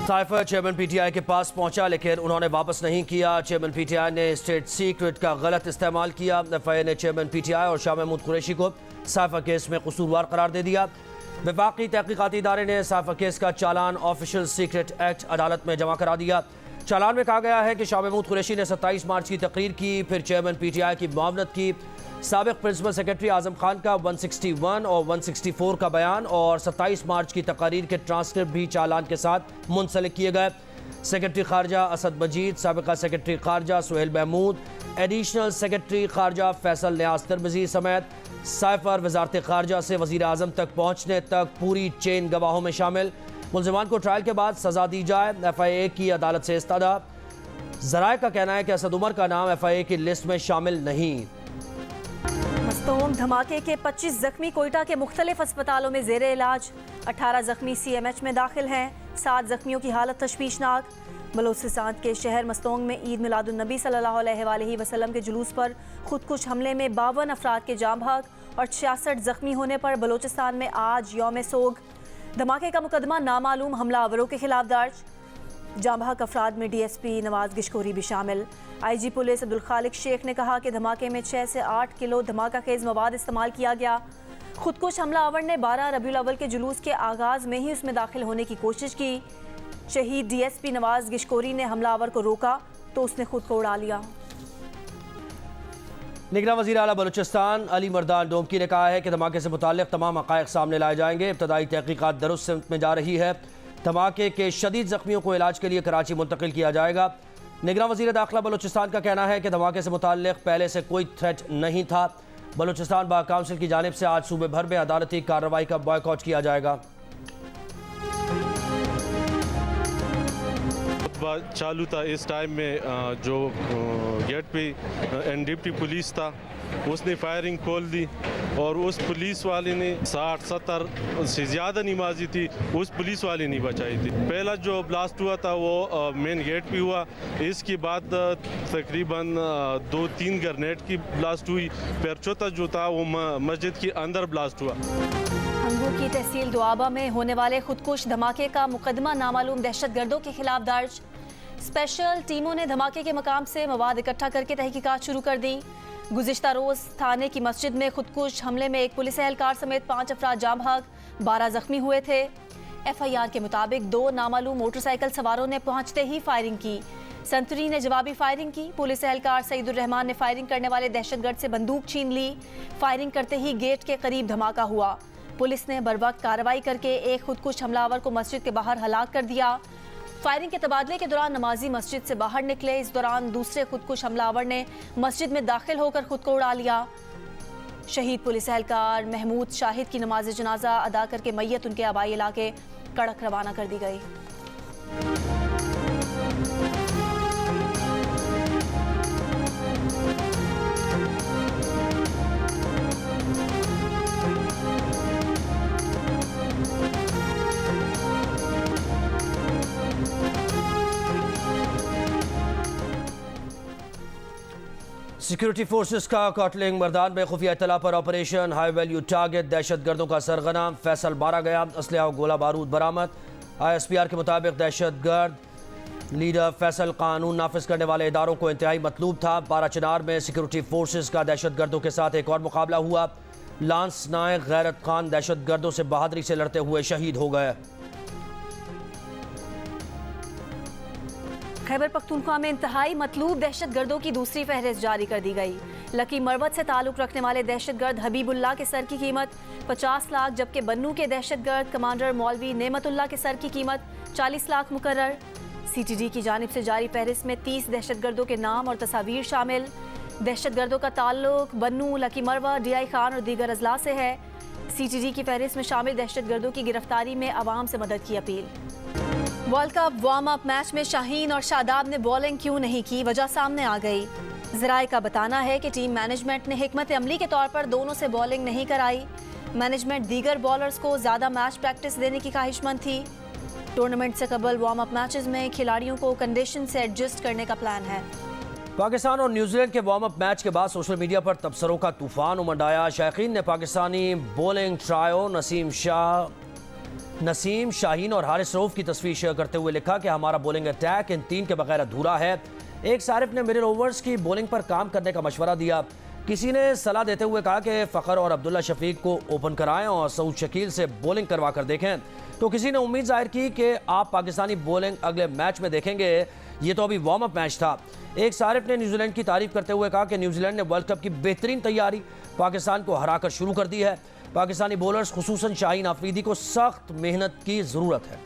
Cipher chairman PTI के पास पहुंचा लेकिन उन्होंने वापस नहीं किया। चेयरमैन पीटीआई ने स्टेट सीक्रेट का गलत इस्तेमाल किया। एफआईए ने चेयरमैन पीटीआई और शाह महमूद कुरैशी को साइफर केस में कसूरवार करार दे दिया। वफाकी तहकीकाती इदारे ने साइफर केस का चालान ऑफिशियल सीक्रेट एक्ट अदालत में जमा करा दिया। चालान में कहा गया है कि शाह महमूद कुरैशी ने 27 मार्च की तकरीर की, फिर चेयरमैन पीटीआई की मुआवनत की। साबिक प्रिंसिपल सेक्रेटरी आजम खान का 161 और 164 का बयान और 27 मार्च की तकारीर के ट्रांसक्रिप्ट भी चालान के साथ मुंसलिक किए गए। सेक्रेटरी खारजा असद मजीद, साबिका सेक्रेटरी खारजा सुहेल महमूद, एडिशनल सेक्रेटरी खारजा फैसल न्याज तिरमिजी समेत साइफर वजारत खारजा से वजीर आजम तक पहुँचने तक पूरी चेन गवाहों में शामिल। मुलजिमान को ट्रायल के बाद सजा दी जाए, एफआईए की अदालत से इस्तदा। जराए का कहना है कि असद उमर का नाम एफआईए की लिस्ट में शामिल नहीं। मस्तूम धमाके के 25 जख्मी कोयटा के मुख्तलिफ अस्पतालों में जेर इलाज। 18 जख्मी सीएमएच में दाखिल हैं। 7 जख्मियों की हालत तशवीशनाक। बलोचिस्तान के शहर मस्तोंग में ईद मिलादुन्नबी सल्लल्लाहु अलैहि वसल्लम के जुलूस पर खुदकुश हमले में 52 अफराद के जाम भाग और 66 जख्मी होने पर बलोचिस्तान में आज यौम सोग। धमाके का मुकदमा नामालूम हमलावरों के खिलाफ दर्ज। जाम भाग अफराद में डीएसपी नवाज गिशकोरी भी शामिल। आईजी पुलिस अब्दुल खालिक शेख ने कहा कि धमाके में 6 से 8 किलो धमाका खेज मवाद इस्तेमाल किया गया। खुदकुश हमलावर ने 12 रबीउल अव्वल के जुलूस के आगाज में ही उसमें दाखिल होने की कोशिश की। शहीद डीएसपी नवाज गिशकोरी ने हमलावर को रोका तो उसने खुद को उड़ा लिया। निगरान वज़ीर आला बलूचिस्तान अली मर्दान डोमकी ने कहा है कि धमाके से मुताल्लिक़ तमाम हक़ाइक़ सामने लाए जाएंगे। इब्तदाई तहक़ीक़ात दुरुस्त सिमत में जा रही है। धमाके के शदीद जख्मियों को इलाज के लिए कराची मुंतकिल किया जाएगा। निगरान वज़ीर दाखिला बलूचिस्तान का कहना है कि धमाके से मुताल्लिक़ पहले से कोई थ्रेट नहीं था। बलूचिस्तान बार काउंसिल की जानिब से आज सूबे भर में अदालती कार्रवाई का बॉयकॉट किया जाएगा। चालू था इस टाइम में जो गेट पे एनडीपी पुलिस था उसने फायरिंग खोल दी और उस पुलिस वाले ने 60-70 से ज़्यादा नमाजी थी, उस पुलिस वाले ने बचाई थी। पहला जो ब्लास्ट हुआ था वो मेन गेट पे हुआ। इसके बाद तकरीबन 2-3 ग्रेनेड की ब्लास्ट हुई। फिर चौथा जो था वो मस्जिद के अंदर ब्लास्ट हुआ। हंगू की तहसील दुआबा में होने वाले खुदकुश धमाके का मुकदमा नामालूम दहशतगर्दों के खिलाफ दर्ज। स्पेशल टीमों ने धमाके के मकाम से मवाद इकट्ठा करके तहकीकात शुरू कर दी। गुज़िश्ता रोज़ थाने की मस्जिद में खुदकुश हमले में एक पुलिस एहलकार समेत 5 अफराद जाम भाग, 12 जख्मी हुए थे। एफआईआर के मुताबिक 2 नामालूम मोटरसाइकिल सवारों ने पहुंचते ही फायरिंग की। संतरी ने जवाबी फायरिंग की। पुलिस एहलकार सईदुर रहमान ने फायरिंग करने वाले दहशतगर्द से बंदूक छीन ली। फायरिंग करते ही गेट के करीब धमाका हुआ। पुलिस ने बरवक्त कार्रवाई करके एक खुदकुश हमलावर को मस्जिद के बाहर हलाक कर दिया। फायरिंग के तबादले के दौरान नमाजी मस्जिद से बाहर निकले। इस दौरान दूसरे खुदकुश हमलावर ने मस्जिद में दाखिल होकर खुद को उड़ा लिया। शहीद पुलिस एहलकार महमूद शाहिद की नमाज जनाजा अदा करके मैयत उनके आबाई इलाके कड़क रवाना कर दी गई। सिक्योरिटी फोर्सेस का कॉटलिंग मर्दान में खुफिया इत्तला पर ऑपरेशन हाई वैल्यू टारगेट दहशतगर्दों का सरगना फैसल मारा गया। असलहा गोला बारूद बरामद। ISPR के मुताबिक दहशतगर्द लीडर फैसल कानून नाफिज करने वाले इदारों को इंतहाई मतलूब था। बाराचनार में सिक्योरिटी फोर्सेस का दहशतगर्दों के साथ एक और मुकाबला हुआ। लांस नायक गैरत खान दहशतगर्दों से बहादुरी से लड़ते हुए शहीद हो गए। खैबर पख्तूनख्वा में इंतहाई मतलूब दहशतगर्दों की दूसरी फहरिस्त जारी कर दी गई। लकी मरवत से ताल्लुक रखने वाले दहशतगर्द हबीबुल्लाह के सर की कीमत 50 लाख, जबकि बन्नू के दहशतगर्द कमांडर मौलवी नेमतुल्लाह के सर की कीमत 40 लाख मुकर्रर। CTD की जानिब से जारी फहरिस्त में 30 दहशतगर्दों के नाम और तस्वीर शामिल। दहशतगर्दों का ताल्लुक बन्नू, लकी मरवा, DI खान और दीगर अजला से है। CTD की फहरिस्त में शामिल दहशतगर्दों की गिरफ्तारी में आवाम से मदद की appeal. World cup warm up match में शाहीन और शादाब ने बॉलिंग क्यों नहीं की, वजह सामने आ गई। ज़राए का बताना है कि टीम मैनेजमेंट ने हिकमत अमली के तौर पर दोनों से बॉलिंग नहीं कराई। मैनेजमेंट दीगर बॉलर्स को ज़्यादा मैच प्रैक्टिस देने की ख्वाहिशमंद थी। टूर्नामेंट से कबल वार्म अप मैचेस में खिलाड़ियों को कंडीशन से एडजस्ट करने का प्लान है। पाकिस्तान और न्यूजीलैंड के वार्म अप मैच के बाद सोशल मीडिया पर तबसरों का तूफान उमड़ आया। शायकीन ने पाकिस्तानी बॉलिंग ट्रायो नसीम शाह नसीम, शाहीन और हारिस रऊफ की तस्वीर शेयर करते हुए लिखा कि हमारा बॉलिंग अटैक इन 3 के बगैर अधूरा है। एक सारिफ ने मिडिल ओवर्स की बॉलिंग पर काम करने का मशवरा दिया। किसी ने सलाह देते हुए कहा कि फ़खर और अब्दुल्ला शफीक को ओपन कराएं और सऊद शकील से बॉलिंग करवा कर देखें। तो किसी ने उम्मीद जाहिर की कि आप पाकिस्तानी बॉलिंग अगले मैच में देखेंगे। ये तो अभी वार्म अप मैच था। एक सारिफ ने न्यूजीलैंड की तारीफ करते हुए कहा कि न्यूजीलैंड ने वर्ल्ड कप की बेहतरीन तैयारी पाकिस्तान को हराकर शुरू कर दी है। पाकिस्तानी बॉलर्स खुसूसन शाहीन आफरीदी को सख्त मेहनत की ज़रूरत है।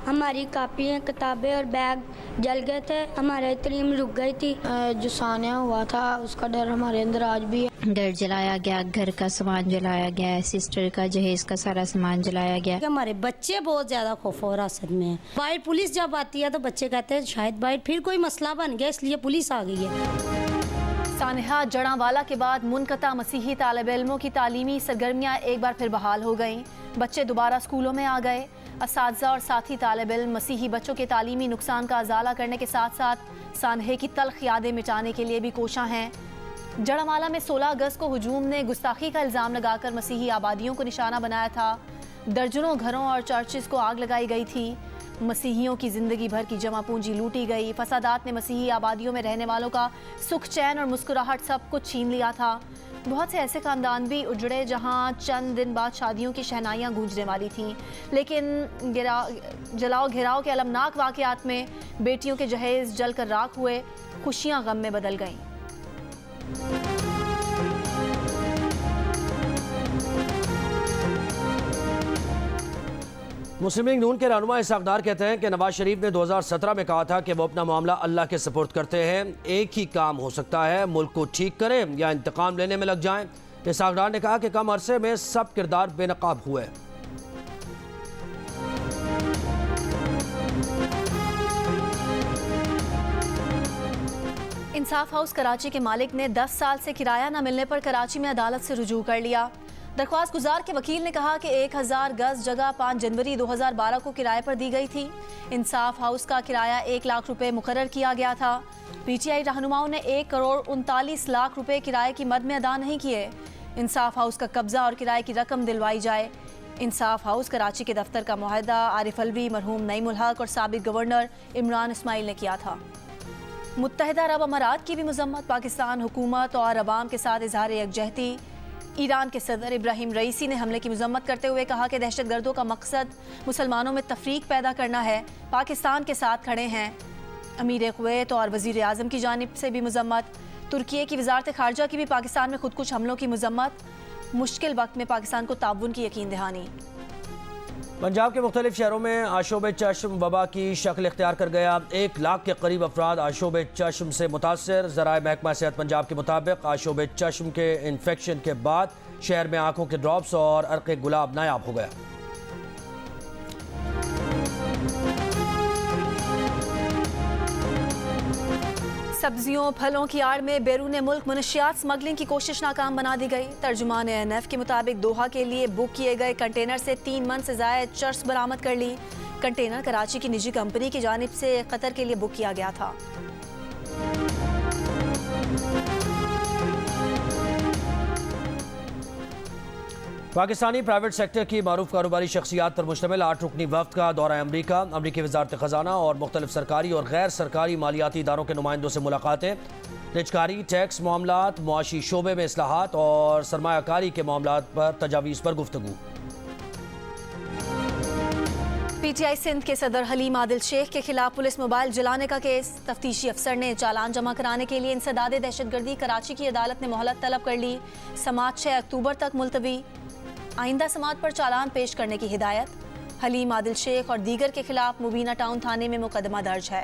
हमारी कापियाँ, किताबें और बैग जल गए थे, हमारी तरीम रुक गई थी। जो सानिया हुआ था उसका डर हमारे अंदर आज भी है। घर जलाया गया, घर का सामान जलाया गया, सिस्टर का जहेज का सारा सामान जलाया गया। हमारे बच्चे बहुत ज्यादा खौफ और हिरासत में हैं। बाहर पुलिस जब आती है तो बच्चे कहते हैं शायद बाहर फिर कोई मसला बन गया इसलिए पुलिस आ गई है। सानिहा जड़ांवाला के बाद मुनक़ता मसीही तालिब इल्मों की तालीमी सरगर्मियाँ एक बार फिर बहाल हो गईं। बच्चे दोबारा स्कूलों में आ गए। असातिज़ा और साथी तालिब इल्म मसीही बच्चों के तालीमी नुकसान का अजाला करने के साथ साथ सानहे की तल्ख यादें मिटाने के लिए भी कोशां हैं। जड़ांवाला में 16 अगस्त को हुजूम ने गुस्ताखी का इल्ज़ाम लगाकर मसीही आबादियों को निशाना बनाया था। दर्जनों घरों और चर्चिस को आग लगाई गई थी। मसीहियों की ज़िंदगी भर की जमा पूंजी लूटी गई। फसादात ने मसीही आबादियों में रहने वालों का सुख, चैन और मुस्कुराहट सब कुछ छीन लिया था। बहुत से ऐसे ख़ानदान भी उजड़े जहां चंद दिन बाद शादियों की शहनाइयाँ गूंजने वाली थीं। लेकिन जलाओ घेराव के अलमनाक वाक़यात में बेटियों के जहेज़ जलकर राख हुए, खुशियाँ गम में बदल गईं। मुस्लिम लीग नून के रहनुमा इसहाक़ कहते हैं कि नवाज शरीफ ने 2017 में कहा था कि वो अपना मामला अल्लाह के सुपुर्द करते हैं। एक ही काम हो सकता है, मुल्क को ठीक करें या इंतकाम लेने में लग जाएं। इसहाक़ ने कहा कि कम अरसे में सब किरदार बेनकाब हुए। इंसाफ हाउस कराची के मालिक ने 10 साल से किराया न मिलने पर कराची में अदालत से रुजू कर लिया। दरख्वास्त गुजार के वकील ने कहा कि 1000 गज जगह 5 जनवरी 2012 को किराए पर दी गई थी। इंसाफ हाउस का किराया 1 लाख रुपए मुकर्रर किया गया था। पीटीआई रहनुमाओं ने 1 करोड़ 39 लाख रुपए किराए की मद में अदा नहीं किए। इंसाफ हाउस का कब्जा और किराए की रकम दिलवाई जाए। इंसाफ हाउस कराची के दफ्तर का मुआहदा आरिफ अलवी, मरहूम नईमुल हक और साबिक गवर्नर इमरान इस्माइल ने किया था। मुत्तहिदा अरब अमारात की भी मजम्मत। पाकिस्तान हुकूमत और अवाम के साथ इजहार यकजहती। ईरान के सदर इब्राहिम रईसी ने हमले की मजम्मत करते हुए कहा कि दहशतगर्दों का मकसद मुसलमानों में तफरीक पैदा करना है। पाकिस्तान के साथ खड़े हैं। अमीर कुवैत और वज़ीर आज़म की जानिब से भी मजम्मत। तुर्की की वजारत खारजा की भी पाकिस्तान में खुदकुश हमलों की मजम्मत। मुश्किल वक्त में पाकिस्तान को ताउन की यकीन दहानी। पंजाब के मुख्तलिफ शहरों में आशोब चश्म वबा की शक्ल इख्तियार कर गया। 1 लाख के करीब अफराद आशोब चश्म से मुतासर। ज़राए महकमा सेहत पंजाब के मुताबिक आशोब चश्म के इन्फेक्शन के बाद शहर में आंखों के ड्रॉप्स और अर्क़े गुलाब नायाब हो गया। सब्जियों फलों की आड़ में बैरून मुल्क मनशियात स्मगलिंग की कोशिश नाकाम बना दी गई। तर्जुमान ANF के मुताबिक दोहा के लिए बुक किए गए कंटेनर से 3 मन से ज़ायद चर्स बरामद कर ली। कंटेनर कराची की निजी कंपनी की जानिब से कतर के लिए बुक किया गया था। पाकिस्तानी प्राइवेट सेक्टर की मारूफ कारोबारी शख्सियात पर मुश्तमिल 8 रुकनी वफ्द का दौरा अमरीका। अमरीकी वजारत ख़जाना और मुख्तलिफ सरकारी और गैर सरकारी मालियाती इदारों के नुमाइंदों से मुलाकातें। निजकारी, टैक्स मामलात, मुआशी शोबे में इस्लाहात और सरमायाकारी के मामलात पर तजावीज़ पर गुफ्तगू। PTI सिंध के सदर हलीम आदिल शेख के खिलाफ पुलिस मोबाइल जलाने का केस। तफ्तीशी अफसर ने चालान जमा कराने के लिए इंसदाद दहशतगर्दी कराची की अदालत ने मोहलत तलब कर ली। समात 6 अक्टूबर तक मुलतवी। आइंदा समात पर चालान पेश करने की हिदायत। हलीम आदिल शेख और दीगर के खिलाफ मुबीना टाउन थाने में मुकदमा दर्ज है।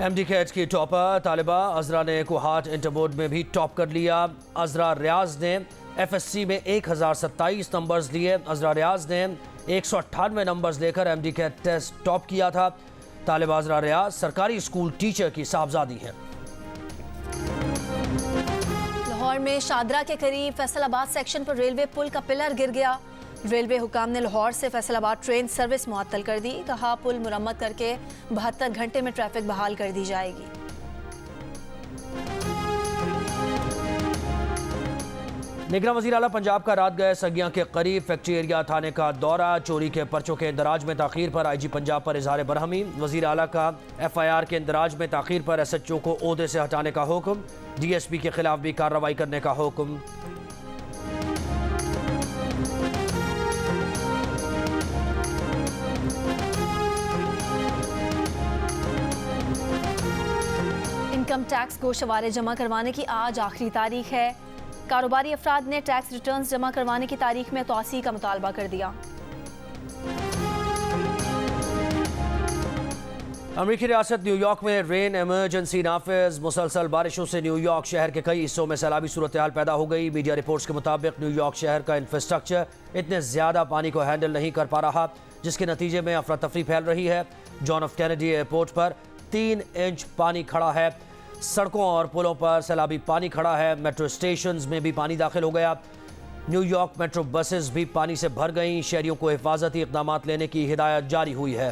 MD-कैट की टॉपर तालिबा अजरा ने कोहाट इंटरबोर्ड में भी टॉप कर लिया। अजरा रियाज ने FSC में 1027 नंबर्स लिए। अजरा रियाज ने 198 नंबर्स लेकर MD-कैट टेस्ट टॉप किया था। तालिबा अजरा रियाज सरकारी स्कूल टीचर की साहबजादी हैं। लाहौर में शादरा के करीब फैसलाबाद सेक्शन पर रेलवे पुल का पिलर गिर गया। रेलवे हुकाम ने लाहौर से फैसलाबाद ट्रेन सर्विस मुअत्तल कर दी। कहा पुल मुरम्मत करके 72 घंटे में ट्रैफिक बहाल कर दी जाएगी। निगरान वज़ीर आला पंजाब का रात गए सगियां के करीब फैक्ट्री एरिया थाने का दौरा। चोरी के पर्चों के इंदराज में ताखीर पर IG पंजाब पर इजहार बरहमी। वज़ीर आला का FIR के इंदराज में ताखीर पर SHO को ओहदे से हटाने का हुक्म। DSP के खिलाफ भी कार्रवाई करने का हुक्म। इनकम टैक्स गोशवारे जमा करवाने की आज आखिरी तारीख है। कारोबारी अफराद ने टैक्स रिटर्न्स जमा करवाने की तारीख में तौसी का मुतालबा कर दिया। अमरीकी रियासत न्यूयॉर्क में रेन इमरजेंसी नाफिज। मुसलसल बारिशों से न्यूयॉर्क शहर के कई हिस्सों में सैलाबी सूरत हाल पैदा हो गई। मीडिया रिपोर्ट्स के मुताबिक न्यूयॉर्क शहर का इंफ्रास्ट्रक्चर इतने ज़्यादा पानी को हैंडल नहीं कर पा रहा, जिसके नतीजे में अफरा तफरी फैल रही है। जॉन एफ कैनेडी एयरपोर्ट पर 3 इंच पानी खड़ा है। सड़कों और पुलों पर सैलाबी पानी खड़ा है। मेट्रो स्टेशंस में भी पानी दाखिल हो गया। न्यूयॉर्क मेट्रो बसेस भी पानी से भर गईं। शहरियों को हिफाजती इक़दामात लेने की हिदायत जारी हुई है।